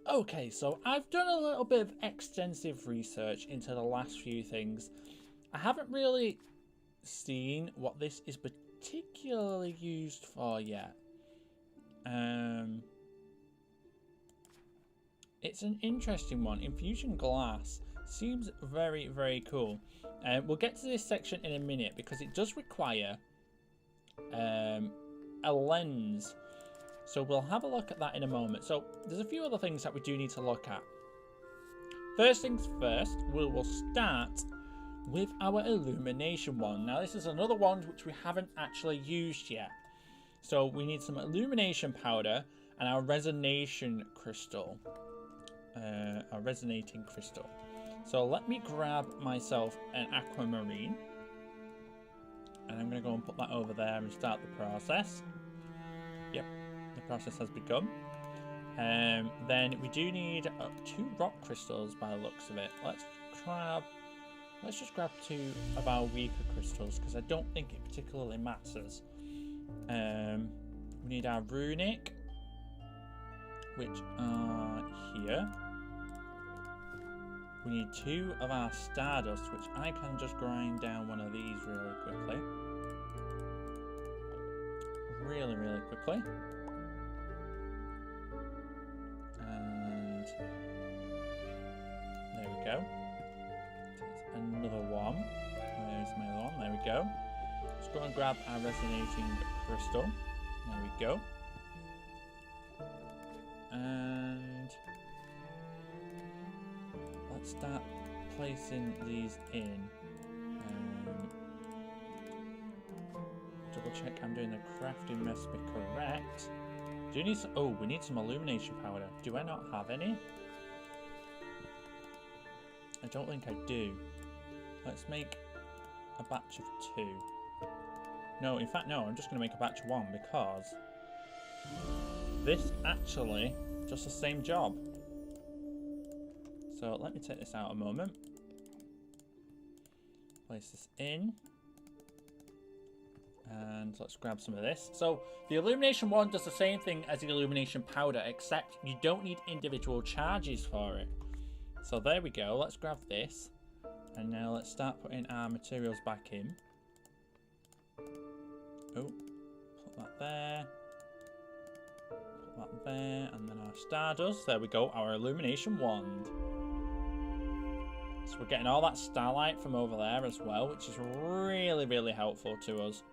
Okay, so I've done a little bit of extensive research into the last few things. I haven't really seen what this is particularly used for yet. It's an interesting one. Infusion glass seems very, very cool. We'll get to this section in a minute because it does require a lens. So we'll have a look at that in a moment. So there's a few other things that we do need to look at. First things first, we will start with our illumination wand. Now this is another wand which we haven't actually used yet. So we need some illumination powder and our resonation crystal. Our resonating crystal. So let me grab myself an aquamarine. And I'm going to go and put that over there and start the process. Yep, the process has begun. Then we do need 2 rock crystals by the looks of it. Let's just grab 2 of our weaker crystals because I don't think it particularly matters. We need our runic, which are here. We need 2 of our stardust, which I can just grind down one of these really quickly. Really, really quickly. And there we go. Another one. There's my other one. There we go. Let's go and grab our resonating crystal. There we go. And let's start placing these in. Double check I'm doing the crafting recipe correct. Do you need some? Oh, we need some illumination powder. Do I not have any? I don't think I do. Let's make a batch of 2. No, in fact, no, I'm just going to make a batch of 1 because this actually does the same job. So let me take this out a moment. Place this in. And let's grab some of this. So the illumination wand does the same thing as the illumination powder, except you don't need individual charges for it. So there we go. Let's grab this. And now let's start putting our materials back in. Oh, put that there. Put that there. And then our stardust. There we go. Our illumination wand. So we're getting all that starlight from over there as well, which is really, really helpful to us.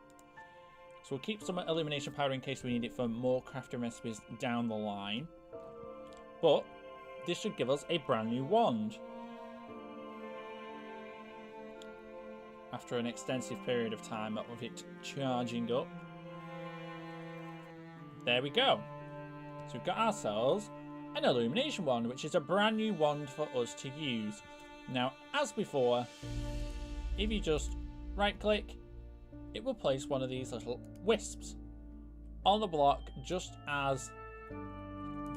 So we'll keep some illumination powder in case we need it for more crafting recipes down the line. But this should give us a brand new wand. After an extensive period of time of it charging up. There we go. So we've got ourselves an illumination wand, which is a brand new wand for us to use. Now, as before, if you just right click, it will place one of these little wisps on the block, just as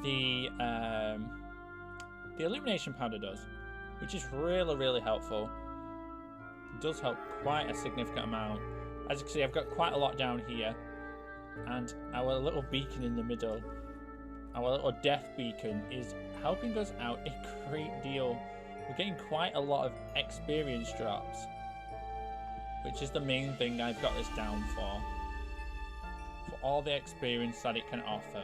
the illumination powder does, which is really, really helpful. It does help quite a significant amount. As you can see, I've got quite a lot down here, and our little beacon in the middle, our little death beacon, is helping us out a great deal. We're getting quite a lot of experience drops, which is the main thing I've got this down for all the experience that it can offer.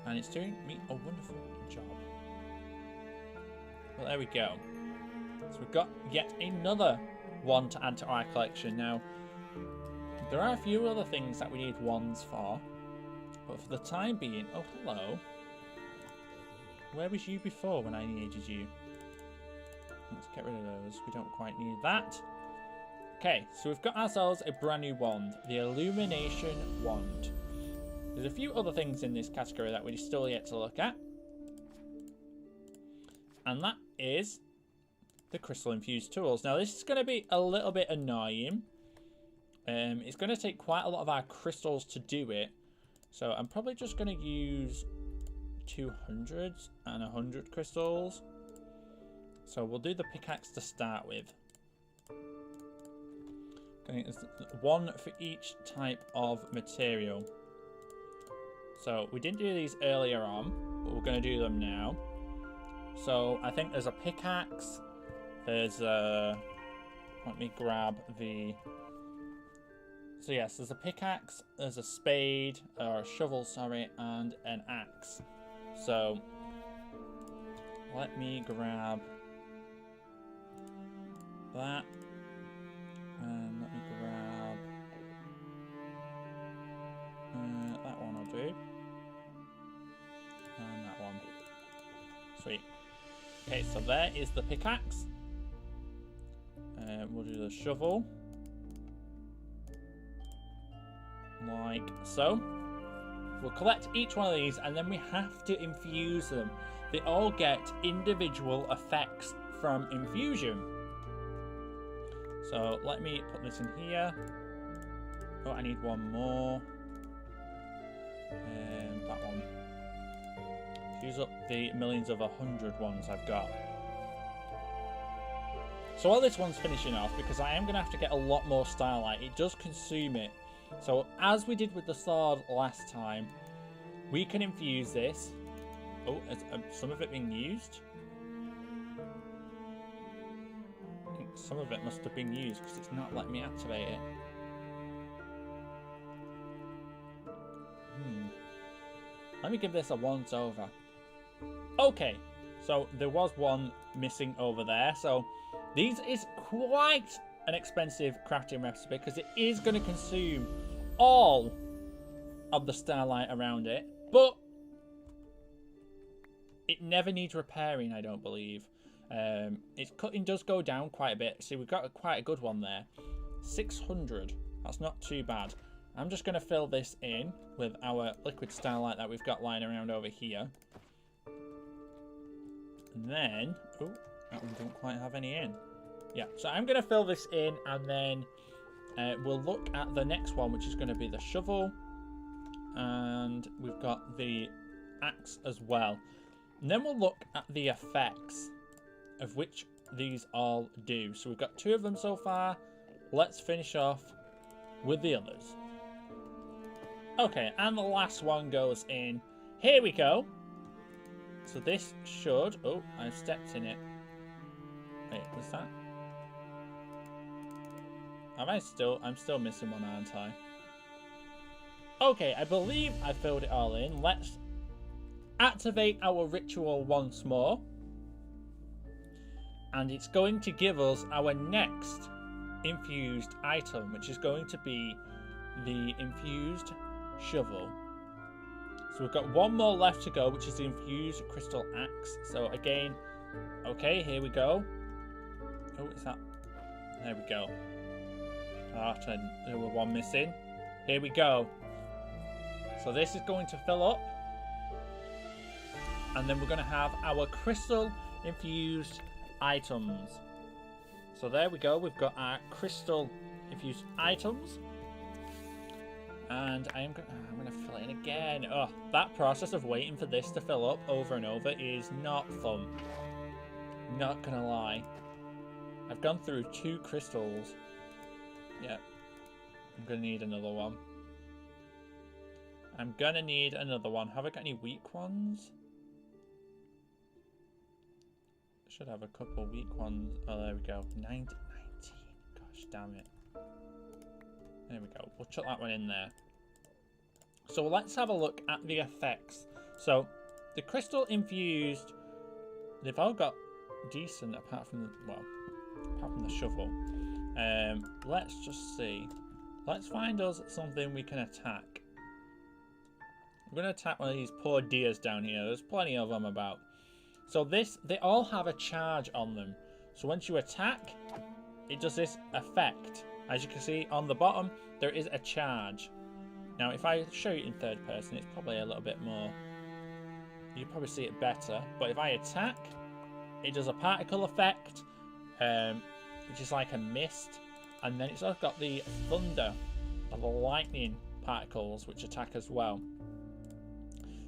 And it's doing me a wonderful job. Well, there we go. So we've got yet another one to add to our collection. Now, there are a few other things that we need wands for, but for the time being... Oh, hello. Where was you before when I needed you? Let's get rid of those. We don't quite need that. Okay, so we've got ourselves a brand new wand, the illumination wand. There's a few other things in this category that we're still yet to look at. And that is the crystal infused tools. Now this is going to be a little bit annoying. It's going to take quite a lot of our crystals to do it. So I'm probably just going to use 200 and 100 crystals. So we'll do the pickaxe to start with. Okay, one for each type of material. So we didn't do these earlier on, but we're going to do them now. So I think there's a pickaxe. There's a... Let me grab the... So yes, there's a pickaxe, there's a spade, or a shovel, sorry, and an axe. So let me grab that. And let me grab that one I'll do. And that one. Sweet. Okay, so there is the pickaxe. We'll do the shovel. Like so. We'll collect each one of these and then we have to infuse them. They all get individual effects from infusion. So let me put this in here. Oh, I need one more. That one. Use up the millions of 100 ones I've got. So while this one's finishing off, because I am going to have to get a lot more starlight, it does consume it. So as we did with the sword last time, we can infuse this. Oh, is some of it being used? I think some of it must have been used because it's not letting me activate it. Let me give this a once over. Okay, so there was one missing over there. So these is quite an expensive crafting recipe because it is going to consume all of the starlight around it, but it never needs repairing, I don't believe. Its cutting does go down quite a bit. See, we've got quite a good one there. 600. That's not too bad. I'm just going to fill this in with our liquid starlight that we've got lying around over here. And then, oh, that one don't quite have any in. Yeah, so I'm going to fill this in and then we'll look at the next one, which is going to be the shovel. And we've got the axe as well. And then we'll look at the effects of which these all do. So we've got 2 of them so far. Let's finish off with the others. Okay, and the last one goes in. Here we go. So this should... Oh, I've stepped in it. Wait, what's that? I'm still missing one, aren't I? Okay, I believe I filled it all in. Let's activate our ritual once more. And it's going to give us our next infused item, which is going to be the infused shovel. So we've got one more left to go, which is the infused crystal axe. So again, okay, here we go. Oh, is that? There we go. There was one missing. Here we go. So this is going to fill up. And then we're going to have our crystal infused items. So there we go. We've got our crystal infused items. And I'm going to fill it in again. Oh, that process of waiting for this to fill up over and over is not fun. Not going to lie. I've gone through 2 crystals. Yeah. I'm going to need another one. I'm going to need another one. Have I got any weak ones? Should have a couple weak ones. Oh, there we go. 19. Gosh, damn it. There we go. We'll chuck that one in there. So let's have a look at the effects. So the crystal infused, they've all got decent apart from the shovel. Let's just see. Let's find us something we can attack. I'm going to attack one of these poor deers down here. There's plenty of them about. So they all have a charge on them. So once you attack, it does this effect. As you can see on the bottom, there is a charge. Now, if I show you in third person, it's probably a little bit more... You probably see it better. But if I attack, it does a particle effect, which is like a mist. And then it's also got the thunder of the lightning particles, which attack as well.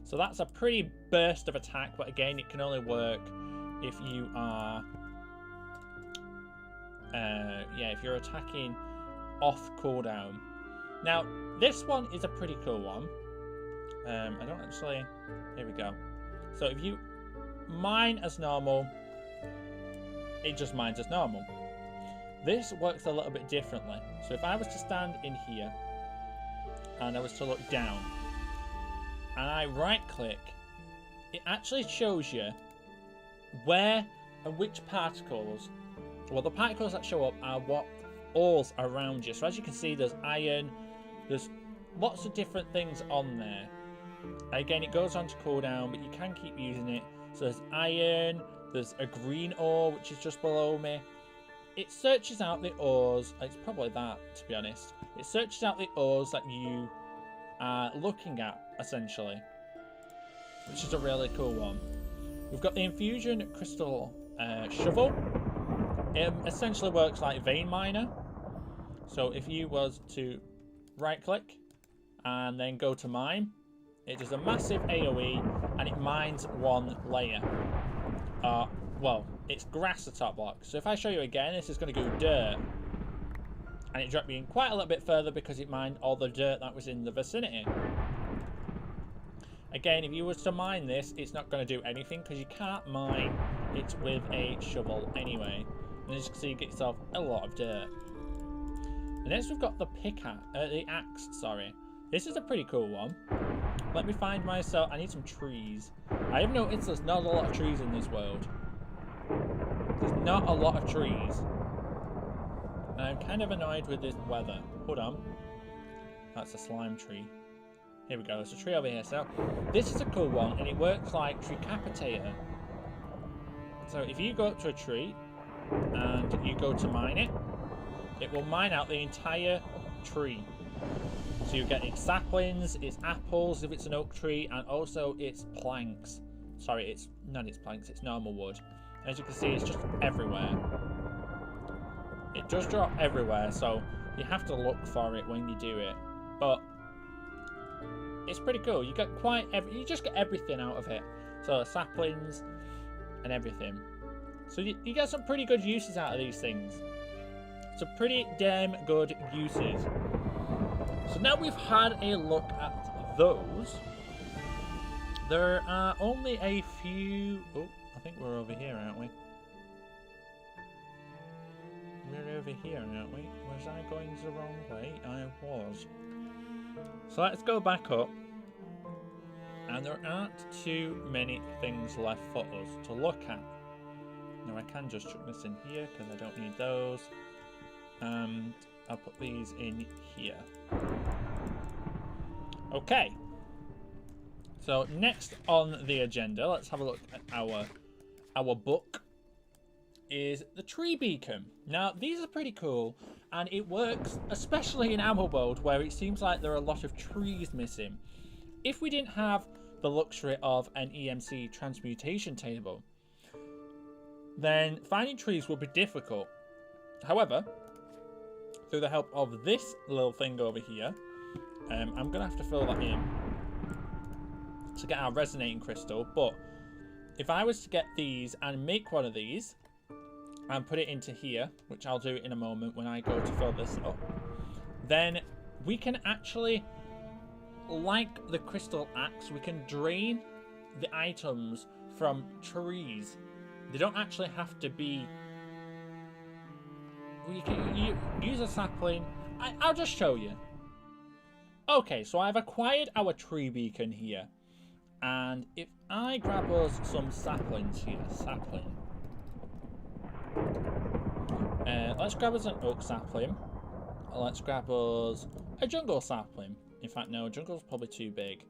So that's a pretty burst of attack, but again, it can only work if you are... if you're attacking off cooldown. Now, this one is a pretty cool one. I don't actually... Here we go. So if you mine as normal, it just mines as normal. This works a little bit differently. So if I was to stand in here and I was to look down and I right click, it actually shows you where and which particles. Well, the particles that show up are what ores around you. So as you can see, there's iron, there's lots of different things on there. Again, it goes on to cooldown, but you can keep using it. So there's iron, there's a green ore, which is just below me. It searches out the ores. It's probably that, to be honest. It searches out the ores that you are looking at, essentially, which is a really cool one. We've got the Infusion Crystal Shovel. It essentially works like Vein Miner. So if you was to right click and then go to mine, it does a massive AoE and it mines one layer. Well, it's grass, the top block. So if I show you again, this is going to go dirt. And it dropped me in quite a little bit further because it mined all the dirt that was in the vicinity. Again, if you was to mine this, it's not going to do anything because you can't mine it with a shovel anyway. And as you can see, you get yourself a lot of dirt. And next we've got the the axe, sorry. This is a pretty cool one. Let me find myself, I need some trees. I have noticed there's not a lot of trees in this world. There's not a lot of trees. And I'm kind of annoyed with this weather. Hold on. That's a slime tree. Here we go, there's a tree over here. So this is a cool one and it works like Tricapitator. So if you go up to a tree and you go to mine it, it will mine out the entire tree. So you get its saplings, its apples if it's an oak tree, and also its planks. Sorry, it's not its planks, it's normal wood. As you can see, it's just everywhere. It does drop everywhere, so you have to look for it when you do it. But it's pretty cool. You get you just get everything out of it. So saplings and everything. So you get some pretty good uses out of these things. Some pretty damn good uses. So now we've had a look at those. There are only a few... Oh, I think we're over here, aren't we? We're over here, aren't we? Was I going the wrong way? I was. So let's go back up. And there aren't too many things left for us to look at. Now I can just chuck this in here because I don't need those. And I'll put these in here. Okay. So next on the agenda, let's have a look at our book, is the tree beacon. Now these are pretty cool and it works especially in our world where it seems like there are a lot of trees missing. If we didn't have the luxury of an EMC transmutation table, then finding trees would be difficult. However, through the help of this little thing over here, I'm going to have to fill that in to get our resonating crystal. But if I was to get these and make one of these and put it into here, which I'll do in a moment when I go to fill this up, then we can actually, like the crystal axe, we can drain the items from trees. They don't actually have to be... You can use a sapling. I'll just show you. Okay, so I've acquired our tree beacon here. And if I grab us some saplings here, let's grab us an oak sapling. Let's grab us a jungle sapling. In fact, no, jungle's probably too big.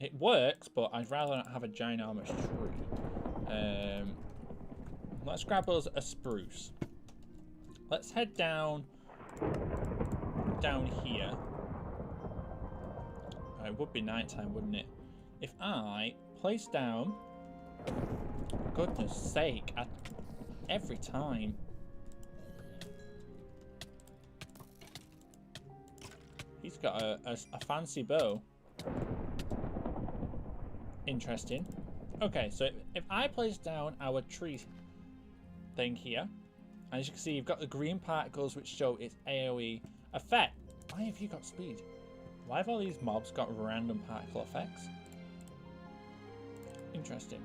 It works, but I'd rather not have a ginormous tree. Let's grab us a spruce. Let's head down here. It would be nighttime, wouldn't it? If I place down... Goodness sake, every time. He's got a fancy bow. Interesting. Okay, so if I place down our tree thing here, and as you can see, you've got the green particles which show its AoE effect. Why have you got speed? Why have all these mobs got random particle effects? Interesting.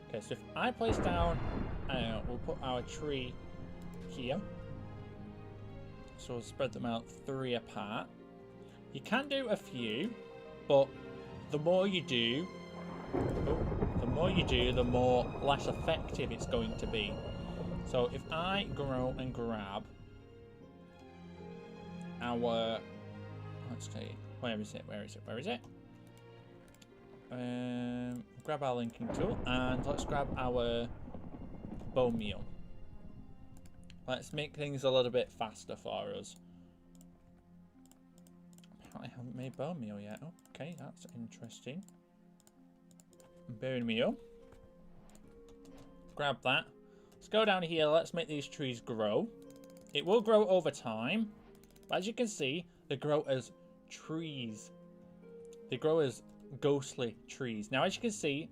Okay, so if I place down, we'll put our tree here. So we'll spread them out 3 apart. You can do a few, but the more you do, the more less effective it's going to be. So if I go and grab our, let's see, where is it? Grab our linking tool and let's grab our bone meal. Let's make things a little bit faster for us. Apparently I haven't made bone meal yet. Okay, that's interesting. Bone meal. Grab that. Let's go down here. Let's make these trees grow. It will grow over time. But as you can see, they grow as trees. They grow as ghostly trees. Now, as you can see,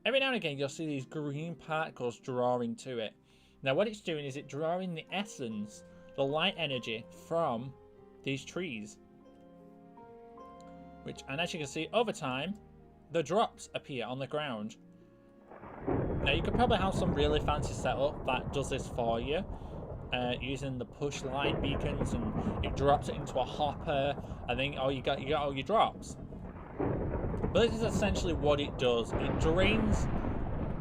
every now and again, you'll see these green particles drawing to it. Now, what it's doing is it's drawing the essence, the light energy from these trees. And as you can see, over time, the drops appear on the ground. Now, you could probably have some really fancy setup that does this for you, using the push light beacons, and it drops it into a hopper, and then you got all your drops. But this is essentially what it does. It drains.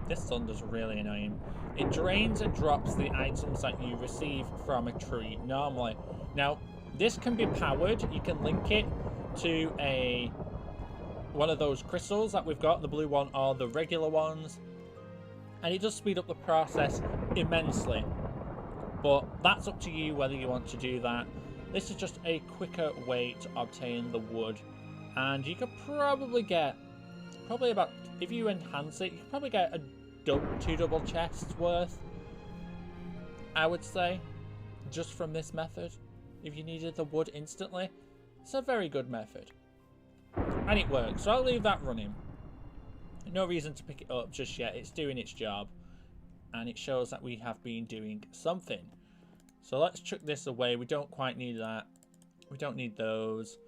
This thunder's really annoying. It drains and drops the items that you receive from a tree normally. Now, this can be powered. You can link it to one of those crystals that we've got, the blue one or the regular ones, and it does speed up the process immensely. But that's up to you whether you want to do that. This is just a quicker way to obtain the wood, and you could probably get about, if you enhance it, you could probably get 2 double chests worth, I would say, just from this method. If you needed the wood instantly, it's a very good method. And it works, so I'll leave that running. No reason to pick it up just yet. It's doing its job. And it shows that we have been doing something. So let's chuck this away. We don't quite need that. We don't need those.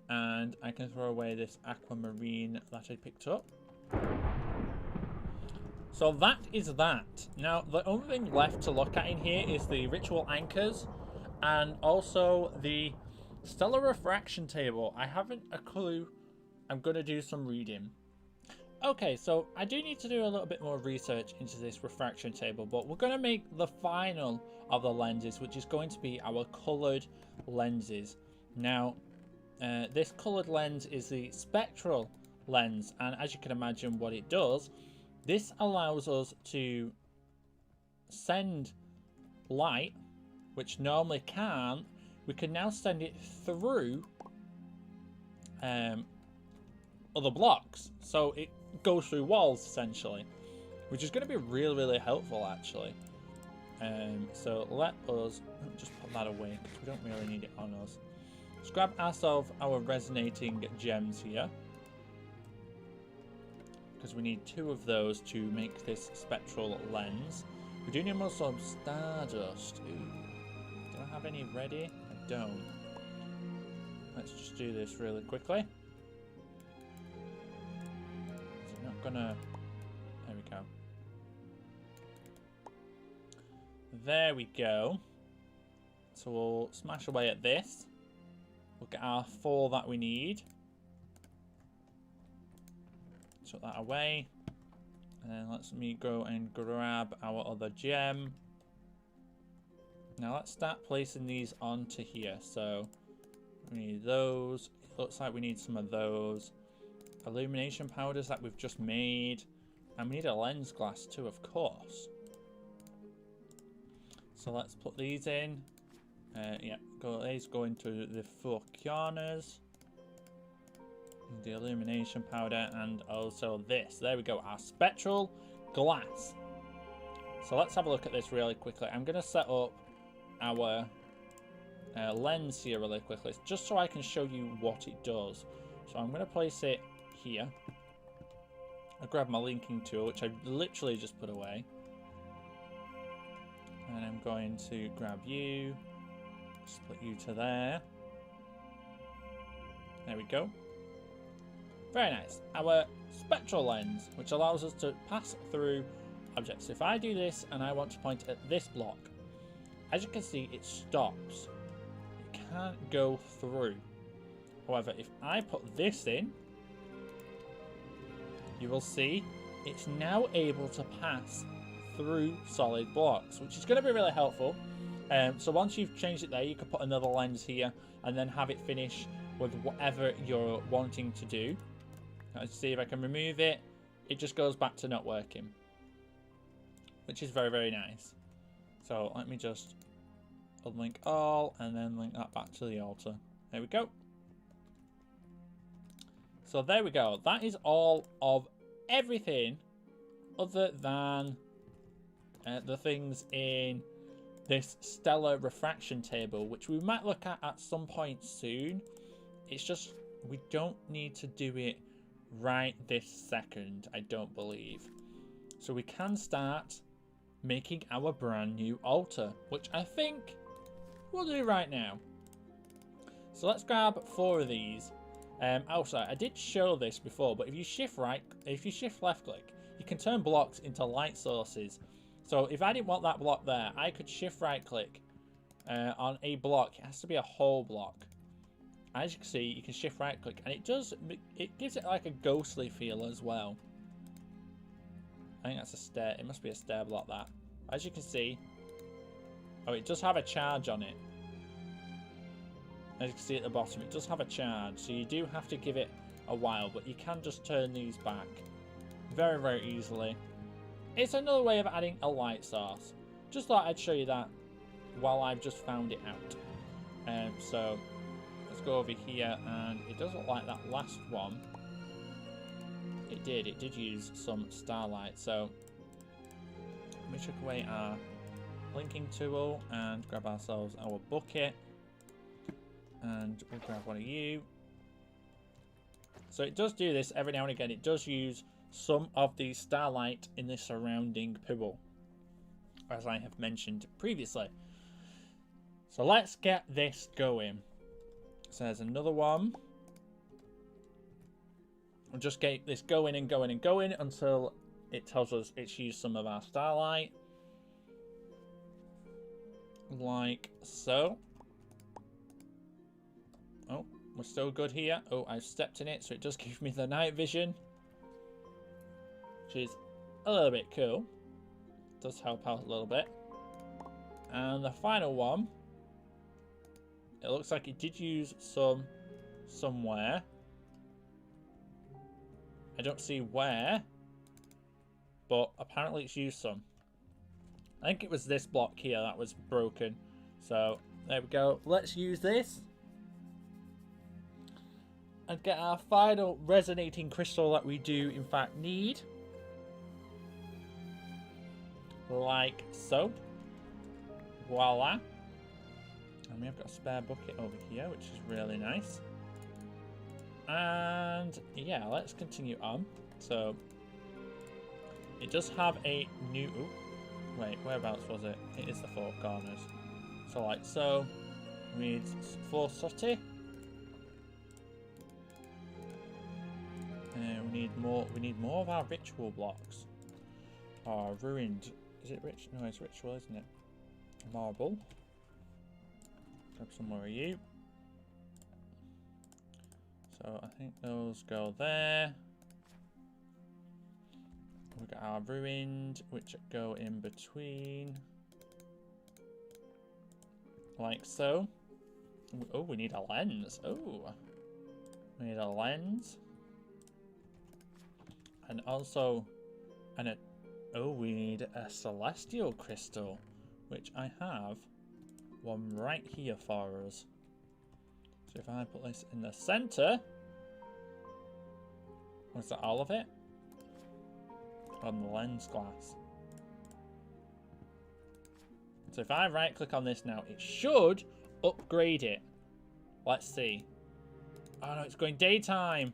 And I can throw away this aquamarine that I picked up. So that is that. Now, the only thing left to look at in here is the ritual anchors. And also the stellar refraction table. I haven't a clue. I'm going to do some reading. Okay, so I do need to do a little bit more research into this refraction table, but we're going to make the final of the lenses, which is going to be our coloured lenses. Now, this coloured lens is the spectral lens, and as you can imagine what it does, this allows us to send light, which normally can't. We can now send it through other blocks, so it goes through walls essentially, which is going to be really, really helpful actually. So let us just put that away because we don't really need it on us. Let's grab ourselves our resonating gems here, because we need 2 of those to make this spectral lens. We do need more some stardust. Ooh. Do I have any ready? I don't. Let's just do this really quickly. Gonna, there we go. There we go. So we'll smash away at this. We'll get our 4 that we need. Put that away. And then let's me go and grab our other gem. Now let's start placing these onto here. So we need those. It looks like we need some of those. Illumination powders that we've just made, and we need a lens glass too, of course. So let's put these in. Yeah, these go into the 4 corners. The illumination powder, and also this. There we go, our spectral glass. So let's have a look at this really quickly. I'm going to set up our lens here really quickly, just so I can show you what it does. So I'm going to place it here. I grab my linking tool, which I literally just put away, and I'm going to grab you, split you to there, There we go. Very nice. Our spectral lens, which allows us to pass through objects. If I do this and I want to point at this block, as you can see, it stops. It can't go through. However, if I put this in, you will see it's now able to pass through solid blocks, which is going to be really helpful. So once you've changed it there, you can put another lens here and then have it finish with whatever you're wanting to do. Let's see if I can remove it. It just goes back to not working, which is very, very nice. So let me just unlink all and then link that back to the altar. There we go. So there we go. That is all of everything other than the things in this stellar refraction table, which we might look at some point soon. It's just we don't need to do it right this second, I don't believe. So we can start making our brand new altar, which I think we'll do right now. So let's grab 4 of these. Also, I did show this before, but if you shift left click, you can turn blocks into light sources. So if I didn't want that block there, I could shift right click on a block. It has to be a whole block. As you can see, you can shift right click, and it gives it like a ghostly feel as well. I think that's a stair. It must be a stair block, that. As you can see, oh, it does have a charge on it. As you can see at the bottom, it does have a charge, so you do have to give it a while, but you can just turn these back very, very easily. It's another way of adding a light source. Just thought I'd show you that while I've just found it out. So let's go over here, and it does look like that last one. It did use some starlight. So let me chuck away our linking tool and grab ourselves our bucket, and we'll grab one of you. So it does do this every now and again. It does use some of the starlight in the surrounding pool, as I have mentioned previously. So let's get this going. So there's another one. We'll just get this going and going and going until it tells us it's used some of our starlight. Like so. Oh, we're still good here. Oh, I've stepped in it, so it does give me the night vision, which is a little bit cool. Does help out a little bit. And the final one, it looks like it did use some somewhere. I don't see where, but apparently it's used some. I think it was this block here that was broken. So there we go. Let's use this and get our final resonating crystal that we do in fact need. Like so. Voila. And we have got a spare bucket over here, which is really nice. And yeah, let's continue on. So it does have a new... Ooh, wait, whereabouts was it? It is the 4 corners. So like so. We need 4 sooty. We need more of our ritual blocks. Or ruined. Is it rich? No, it's ritual, isn't it? Marble. Grab some more of you. So I think those go there. We've got our ruined, which go in between. Like so. Oh, we need a lens. Oh. We need a lens. And also, we need a celestial crystal, which I have one right here for us. So if I put this in the center, was that all of it? On the lens glass. So if I right click on this now, it should upgrade it. Let's see. Oh no, it's going daytime.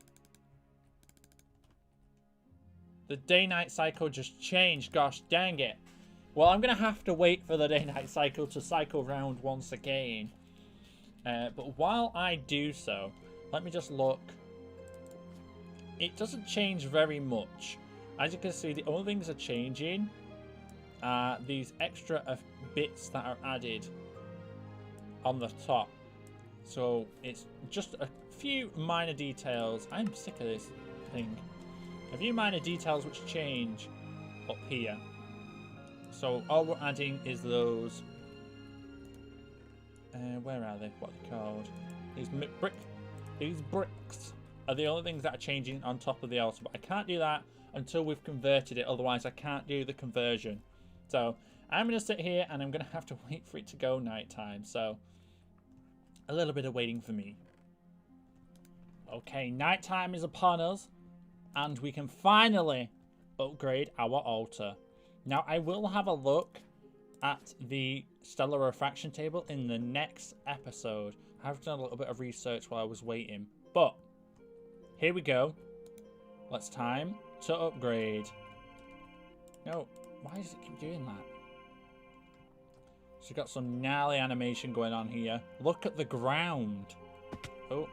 The day-night cycle just changed. Gosh dang it. Well, I'm going to have to wait for the day-night cycle to cycle round once again. But while I do so, Let me just look. It doesn't change very much. As you can see, the only things that are changing are these extra bits that are added on the top. So it's just a few minor details. I'm sick of this thing. A few minor details which change up here. So all we're adding is those. Where are they? What are they called? These bricks are the only things that are changing on top of the altar. But I can't do that until we've converted it. Otherwise, I can't do the conversion. So I'm going to sit here and I'm going to have to wait for it to go nighttime. So a little bit of waiting for me. Okay, nighttime is upon us. And we can finally upgrade our altar. Now, I will have a look at the stellar refraction table in the next episode. I've done a little bit of research while I was waiting. But here we go. Let's time to upgrade. No, why does it keep doing that? So we've got some gnarly animation going on here. Look at the ground. Oh,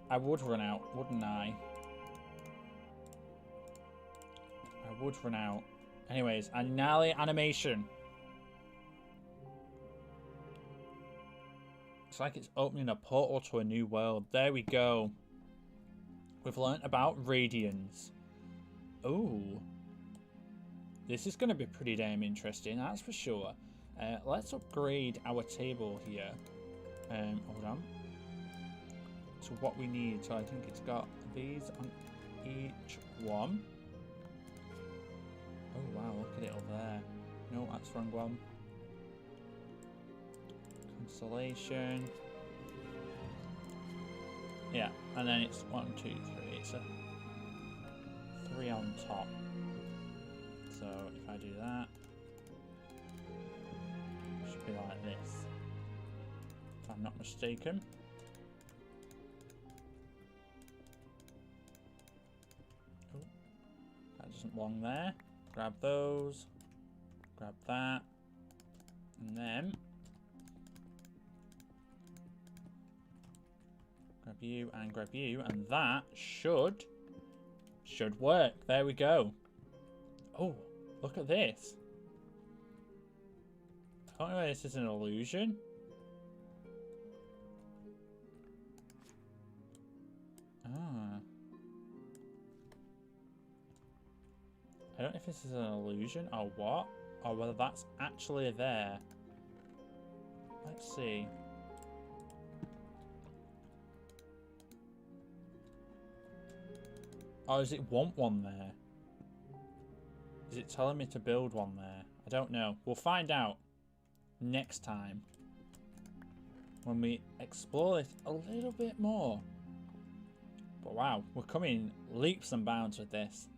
I would run out, wouldn't I? I would run out. Anyways, a gnarly animation. It's like it's opening a portal to a new world. There we go. We've learnt about radiance. Ooh. This is going to be pretty damn interesting, that's for sure. Let's upgrade our table here. Hold on. So what we need, so I think it's got these on each one. Oh wow, look at it over there. No, that's the wrong one. Constellation. Yeah, and then it's 1, 2, 3. It's a 3 on top. So if I do that, it should be like this. If I'm not mistaken. Oh, that doesn't belong there. Grab those. Grab that. And then grab you, and that should work. There we go. Oh, look at this. I don't know if this is an illusion. Ah. I don't know if this is an illusion or what, or whether that's actually there. Let's see. Or does it want one there? Is it telling me to build one there? I don't know. We'll find out next time when we explore this a little bit more. But wow, we're coming leaps and bounds with this.